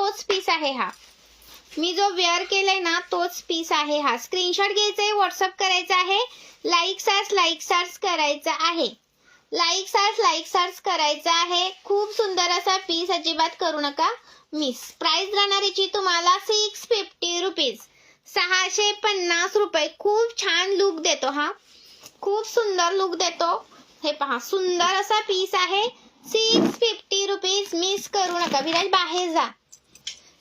तोच पीस आहे हा. मी जो वेअर केलाय ना तोच पीस आहे हा. स्क्रीनशॉट घ्यायचा आहे, व्हॉट्सअप करायचा आहे, लाईक सर्च करायचा आहे. लाईक सर्च करायचा आहे. खूप सुंदर असा पीस, अजिबात करू नका मिस. प्राइस राहणार याची तुम्हाला 650 रुपीज, 650 रुपये. खूप छान लुक देतो हा, खूप सुंदर लुक देतो. हे पहा, सुंदर असा पीस आहे. 650 रुपीज, मिस करू नका. विराज बाहेर जा.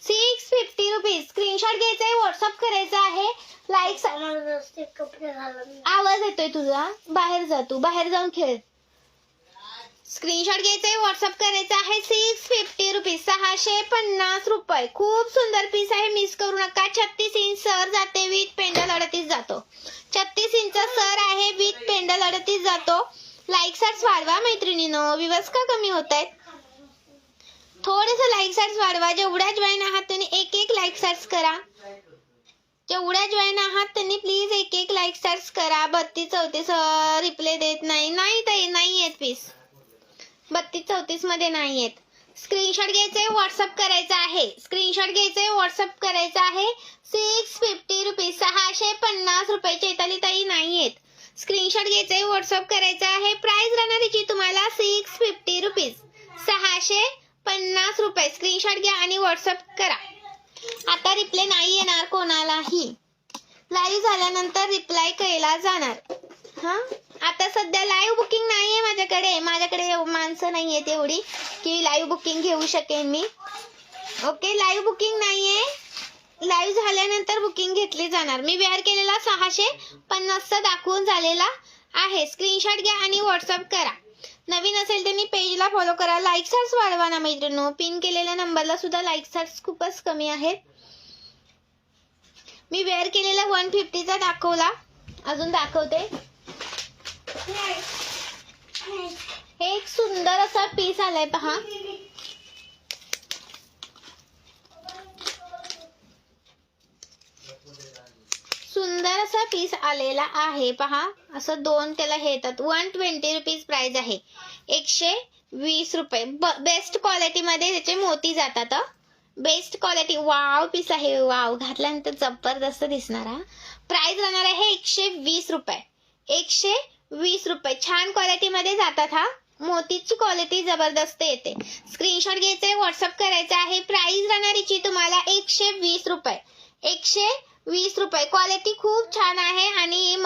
650 रुपीज. स्क्रीनशॉट घ्यायचा आहे, व्हॉट्सअप करायचा आहे. लाईक आवाज येतोय तुझा, बाहेर जा, तू बाहेर जाऊन खेळ. स्क्रीनशॉट घ्यायचा आहे, व्हॉट्सअप करायचा आहे. 650 रुपीज, 650 रुपये. खूप सुंदर पीस आहे, मिस करू नका. 36 इंच सर जाते, विथ पेंडल 38 जातो. 36 इंच सर आहे, विथ पेंडल 38 जातो. लाईक सर्च वाढवा मैत्रिणीनो. व्ह्यूअर्स का कमी होत आहेत? थोडस लाईक सर्च वाढवा. जेवढ्या जॉईन आहात त्यांनी एक लाईक सर्च करा. जेवढ्या जॉईन आहात त्यांनी प्लीज एक लाईक सर्च करा. 32 34 रिप्ले देत नाही ताई, नाही येत पीस. 32 34 मध्ये नाही येत. स्क्रीनशॉट घ्यायचा आहे, व्हॉट्सअप करायचा आहे. स्क्रीनशॉट घ्यायचा आहे, व्हॉट्सअप करायचा आहे. 650 रुपीज, 650 रुपये. चैताली ताई नाही येत. स्क्रीनशॉट घ्यायचा आहे, व्हॉट्सअप करायचा आहे. प्राइस राहणार याची तुम्हाला 650 रुपीज, 650 रुपये. स्क्रीनशॉट घ्या आणि व्हॉट्सअप करा. आता रिप्लाय नाही येणार कोणालाही. लाईव्ह झाल्यानंतर रिप्लाय केला जाणार. हा, आता सध्या लाईव्ह बुकिंग नाहीये माझ्याकडे माणसं नाहीयेत एवढी की लाईव्ह बुकिंग घेऊ शकेन मी. ओके, लाईव्ह बुकिंग नाहीये. लाईव्ह झाल्यानंतर बुकिंग घेतली जाणार. मी वेअर केलेला 650 दाखवून झालेला आहे. स्क्रीनशॉट घ्या आणि व्हॉट्सअप करा. नवीन असेल त्यांनी पेजला फॉलो करा. लाईक सर्च वाढवा ना मैत्रिणींनो. पिन केलेल्या नंबरला सुद्धा लाईक सर्च खूपच कमी आहेत. मी वेअर केलेला 150चा दाखवला, अजून दाखवते. हे एक सुंदर असा पीस आलाय पहा. सुंदर असा पीस आलेला आहे पहा. असं दोन त्याला हे येतात. 120 रुपीज प्राइस आहे. 120 रुपये. बेस्ट क्वालिटी मध्ये त्याचे मोती जातात. Best quality. वाव पीस आहे, वाव. घातल्यानंतर जबरदस्त दिसणार. प्राइस राहणार आहे 120 रुपये, 120 रुपये. छान क्वालिटी मध्ये जातात. हा मोतीची क्वालिटी जबरदस्त येते. स्क्रीनशॉट घ्यायचा आहे, व्हॉट्सअप करायचा आहे. प्राइस राहणार याची तुम्हाला 120 रुपये, 120 रुपये. क्वालिटी खूप छान आहे आणि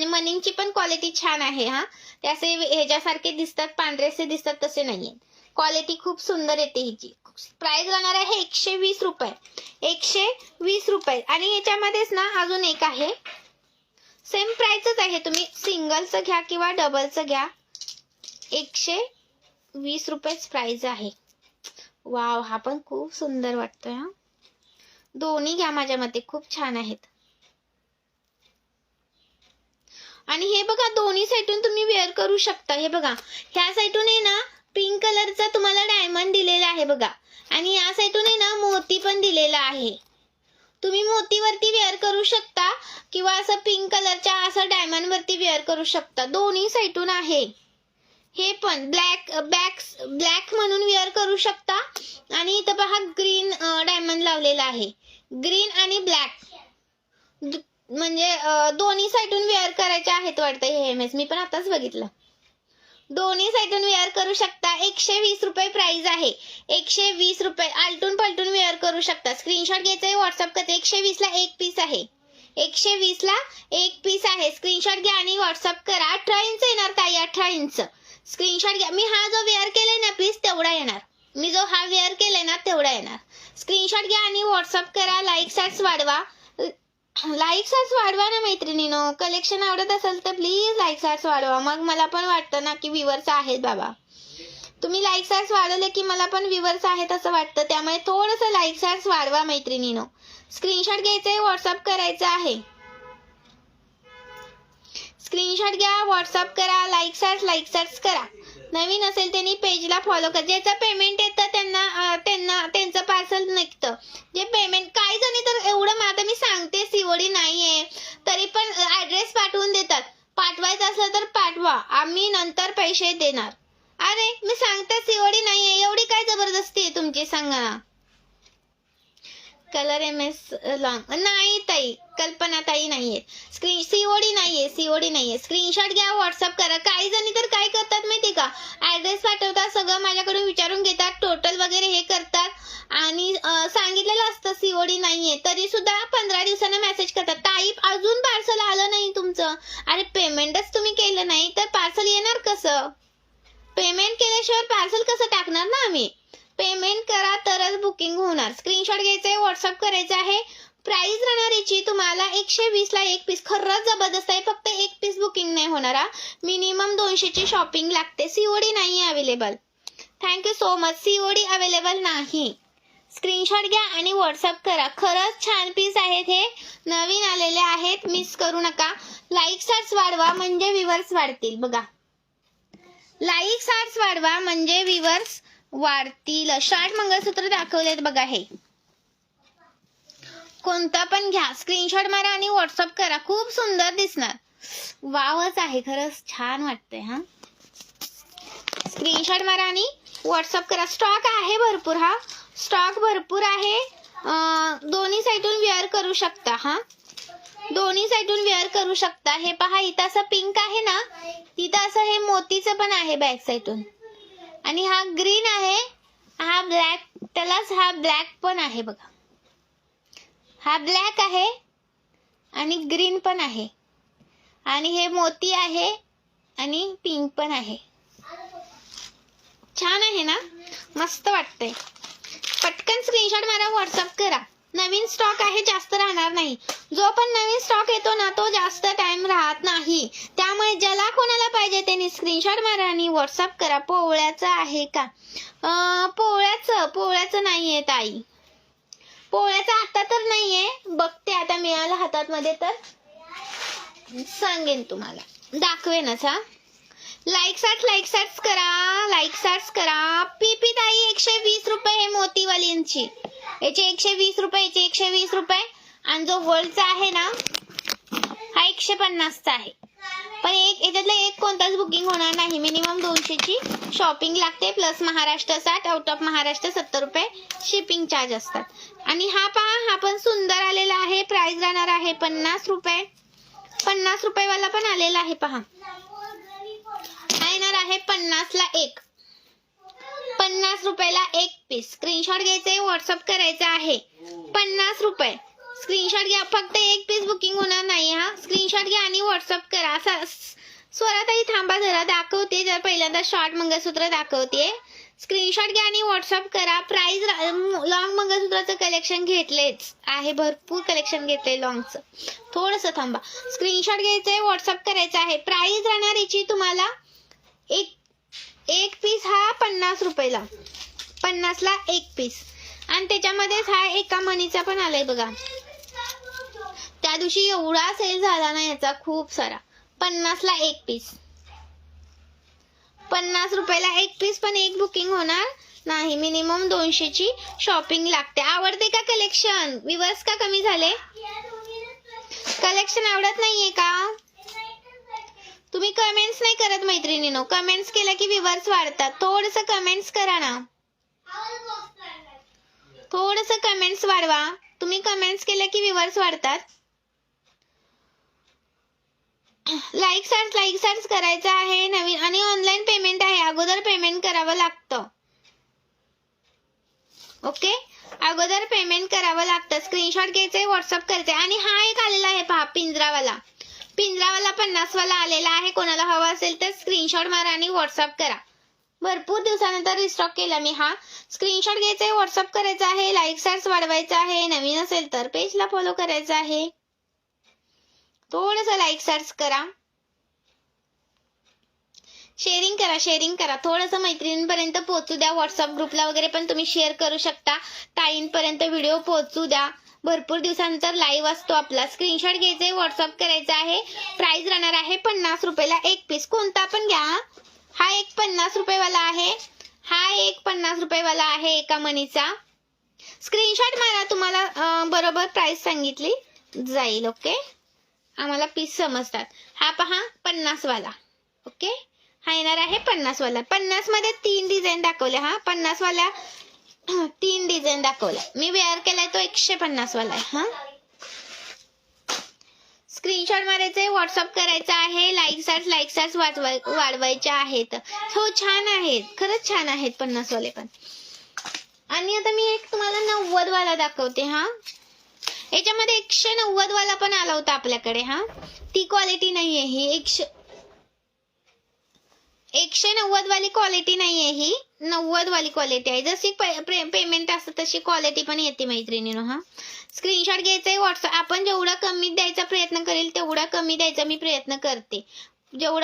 मनीची पण क्वालिटी छान आहे. हा, त्याचे ह्याच्यासारखे दिसतात, पांढरेसे दिसतात तसे नाहीये. क्वालिटी खूप सुंदर येते हिची. प्राइस राहणार आहे 120 रुपये, 120 रुपये. आणि याच्यामध्येच ना अजून एक आहे, सेम प्राइसच आहे. तुम्ही सिंगलचं घ्या किंवा डबलचं घ्या, 120 रुपयेच प्राइस आहे. वाव, हा पण खूप सुंदर वाटतोय. हा, दोन्ही घ्या, माझ्या मते खूप छान आहेत. आणि हे बघा, दोन्ही साईडून तुम्ही वेअर करू शकता. हे बघा, ह्या साईडून आहे ना पिंक कलरचा तुम्हाला डायमंड दिलेला आहे बघा, आणि या साईडून आहे ना मोती पण दिलेला आहे. तुम्ही मोतीवरती वेअर करू शकता किंवा असं पिंक कलरच्या असं डायमंड वरती वेअर करू शकता. दोन्ही साईडून आहे. हे पण ब्लॅक म्हणून वेअर करू शकता. आणि इथं पहा ग्रीन डायमंड लावलेला आहे. ग्रीन आणि ब्लॅक म्हणजे दोन्ही साईडून वेअर करायचे आहेत वाटतं. हे एमएस मी पण आताच बघितलं. दोन्ही साईडून वेअर करू शकता. 120 रुपये प्राइस आहे, 120 रुपये. आलटून पलटून वेअर करू शकता. स्क्रीनशॉट घ्यायचा आहे, व्हॉट्सअप करते. 120 ला एक पीस आहे, 120 ला एक पीस आहे. स्क्रीनशॉट घ्या आणि व्हॉट्सअप करा. 18 इंच येणार ताई, 18 इंच. स्क्रीनशॉट घ्या. मी हा जो वेअर केलाय ना पीस तेवढा येणार. मी जो हा वेअर केलाय ना तेवढा येणार. स्क्रीनशॉट घ्या आणि व्हॉट्सअप करा. लाईक सर्च वाढवा. लाईक सर्च वाढवा ना मैत्रिणीनो. कलेक्शन आवडत असेल तर प्लीज लाईक सर्च वाढवा. मग मला पण वाटतं ना की व्ह्यूअर्स आहेत बाबा. तुम्ही लाईक सर्च वाढवले की मला पण व्ह्यूअर्स आहेत असं वाटतं. त्यामुळे थोडंसं लाईक सर्च वाढवा मैत्रिणीनो. स्क्रीनशॉट घ्यायचा आहे, व्हॉट्सअप करायचा आहे. स्क्रीनशॉट घ्या, व्हॉट्सअप करा. लाईक सर्च करा. नवीन असेल त्यांनी पेजला फॉलो करा. ज्याचं पेमेंट येतं त्यांचं पार्सल निघतं. जे पेमेंट, काही जणी तर एवढं, आता मी सांगते सीओडी नाहीये तरी पण ऍड्रेस पाठवून देतात. पाठवायचं असलं तर पाठवा, आम्ही नंतर पैसे देणार. अरे मी सांगते सीओडी नाहीये, एवढी काय जबरदस्ती आहे तुमची, सांगा ना. कलर MS लॉंग नाही ताई, कल्पना ताई नाहीये. COD नाहीये. स्क्रीनशॉट घ्या, व्हॉट्सअप करा. काही जणी तर काय करतात माहिती का, ऍड्रेस पाठवतात, सगळं माझ्याकडून विचारून घेतात, टोटल वगैरे हे करतात आणि सांगितलेलं असतं COD नाहीये, तरी सुद्धा 15 दिवसांनी मेसेज करतात, ताई अजून पार्सल आलं नाही तुमचं. अरे पेमेंटच तुम्ही केलं नाही तर पार्सल येणार कसं? पेमेंट केल्याशिवाय पार्सल कसं टाकणार ना आम्ही? पेमेंट करा तरच बुकिंग होणार. स्क्रीनशॉट घ्यायचंय, व्हॉट्सअप करायचं आहे. प्राइस राहणार याची तुम्हाला 120 ला 1 पीस. खरंच जबरदस्त आहे. फक्त 1 पीस बुकिंग नाही होणार. मिनिमम 200 ची शॉपिंग लागते. COD नाही available. Thank you so much. COD available नाही. स्क्रीनशॉट घ्या आणि व्हॉट्सअप करा. खरंच छान पीस आहेत, हे नवीन आलेले आहेत, मिस करू नका. लाईक्स वाढवा म्हणजे व्ह्यूअर्स वाढतील. बघा, लाईक्स वाढवा म्हणजे व्ह्यूअर्स वाढतील. शॉर्ट मंगळसूत्र दाखवलेत बघा, हे कोणता पण घ्या, स्क्रीनशॉट मारा आणि व्हॉट्सअप करा. खूप सुंदर दिसणार. वावच आहे, खरंच छान वाटतंय. हा स्क्रीनशॉट मारा आणि व्हॉट्सअप करा. स्टॉक आहे भरपूर. हा स्टॉक भरपूर आहे. दोन्ही साईडून वेअर करू शकता. हा दोन्ही साईडून वेअर करू शकता. हे पहा, इथं असं पिंक आहे ना, तिथं असं हे मोतीचं पण आहे बॅक साईडून. आणि हा ग्रीन आहे, हा ब्लॅक, त्यालाच हा ब्लॅक पण आहे बघा. हा ब्लॅक आहे आणि ग्रीन पण आहे आणि हे मोती आहे आणि पिंक पण आहे. छान आहे ना, मस्त वाटतंय. पटकन स्क्रीनशॉट मारा, व्हॉट्सअप करा. नवीन स्टॉक आहे, जास्त राहणार नाही. जो पण नवीन स्टॉक येतो ना, तो जास्त टाइम राहत नाही. त्यामुळे ज्याला कोणाला पाहिजे त्यांनी स्क्रीनशॉट मारा आणि व्हॉट्सअप करा. पोवळ्याचं आहे का? पोवळ्याचं नाहीये ताई. पोवळ्याचं आता तर नाहीये, बघते आता मिळालं हातात मध्ये तर सांगेन तुम्हाला, दाखवेनच. हा लाईक्स करा. पीपी ताई 120 रुपये हे मोतीवालींची. याचे 120 रुपये, याचे 120 रुपये. आणि जो गोल्डचा आहे ना, हा 150चा आहे. पण याच्यातलं एक कोणताच बुकिंग होणार नाही. मिनिमम 200 ची शॉपिंग लागते, plus Maharashtra 60, out of Maharashtra 70 रुपये शिपिंग चार्ज असतात. आणि हा पहा, हा पण सुंदर आलेला आहे. प्राइस राहणार आहे 50 रुपये. 50 रुपयेवाला पण आलेला आहे पहा. हा येणार आहे 50 ला 1. 50 रुपयाला 1 पीस. स्क्रीनशॉट घ्यायचे, व्हॉट्सअप करायचं आहे. 50 रुपये. स्क्रीनशॉट घ्या, फक्त 1 पीस बुकिंग होणार नाही. हा स्क्रीनशॉट घ्या आणि व्हॉट्सअप करा. स्वराताई थांबा जरा, दाखवते. जर पहिल्यांदा शॉर्ट मंगळसूत्र दाखवते. स्क्रीनशॉट घ्या आणि व्हॉट्सअप करा. प्राइस लॉंग मंगळसूत्राचं कलेक्शन घेतलेच आहे, भरपूर कलेक्शन घेतले लॉंगचं. थोडंसं थांबा. स्क्रीनशॉट घ्यायचंय, व्हॉट्सअप करायचं आहे. प्राइस राहणार याची तुम्हाला एक पीस हा 50 रुपयाला. 50 ला 1 पीस. आणि त्याच्यामध्येच हा एका मणीचा पण आलाय बघा. त्या दिवशी एवढा सेल झाला ना याचा, खूप सारा. 50 ला 1 पीस. 50 रुपयाला 1 पीस, पण एक बुकिंग होणार नाही. मिनिमम 200 ची शॉपिंग लागते. आवडते का कलेक्शन? व्ह्यूअर्स का कमी झाले? कलेक्शन आवडत नाहीये का? तुम्ही कमेंट्स नाही करत मैत्रिणींनो. कमेंट्स केलं की व्ह्यूअर्स वाढतात. थोडंसं कमेंट्स करा ना, थोडंसं कमेंट्स वाढवा. तुम्ही कमेंट्स केलं की व्ह्यूअर्स वाढतात. लाईक्स करायचं आहे नवीन. आणि ऑनलाईन पेमेंट आहे, अगोदर पेमेंट करावं लागतं. ओके, अगोदर पेमेंट करावं लागतं. स्क्रीनशॉट घ्यायचे, व्हॉट्सअप करायचे. आणि हा एक आलेला आहे पहा, पिंजरावाला 50 वाला आलेला आहे. कोणाला हवा असेल तर स्क्रीनशॉट मारा आणि व्हॉट्सअप करा. भरपूर दिवसानंतर रिस्टॉक केला मी. हा स्क्रीनशॉट घ्यायचा, व्हॉट्सअप करायचा आहे. लाईक्स वाढवायचा आहे. नवीन असेल तर पेजला फॉलो करायचं आहे. थोडंसं लाईक्स करा. शेअरिंग करा. थोडंसं मैत्रिणींपर्यंत पोहोचू द्या. व्हॉट्सअप ग्रुपला वगैरे पण तुम्ही शेअर करू शकता. ताईंपर्यंत व्हिडिओ पोहोचू द्या. भरपूर दिवसांनंतर लाईव्ह असतो आपला. स्क्रीनशॉट घ्यायचे, व्हॉट्सअप करायचा आहे. प्राइस राहणार आहे 50 रुपयाला 1 पीस. कोणता पण घ्या. हा एक 50 रुपयेवाला आहे. हा एक 50 रुपयेवाला आहे एका मनीचा. स्क्रीनशॉट मारा, तुम्हाला बरोबर प्राइस सांगितली जाईल. ओके, आम्हाला पीस समजतात. हा पहा 50 वाला. ओके, हा येणार आहे 50 वाला. 50 मध्ये 3 डिझाईन दाखवले. हा 50 वाला 3 डिझाईन दाखवल्या. मी वेअर केलाय तो 150 वाला आहे. हा, स्क्रीनशॉट मारायचे, व्हॉट्सअप करायचा आहे. लाईक्स वाढवायच्या आहेत. हो, छान आहेत, खरंच छान आहेत 50 वाले पण. आणि आता मी एक तुम्हाला 90 वाला दाखवते. हा, याच्यामध्ये 190 वाला पण आला होता आपल्याकडे. हा, ती क्वालिटी नाहीये ही. 190 वाली क्वालिटी नाहीये ही, 90 वाली क्वालिटी आहे. जशी पेमेंट असतं तशी क्वालिटी पण येते मैत्रिणीनो. हा, स्क्रीनशॉट घ्यायचा, व्हॉट्सअप. आपण जेवढा कमी द्यायचा प्रयत्न करेल तेवढा कमी द्यायचा मी प्रयत्न करते. जेवढा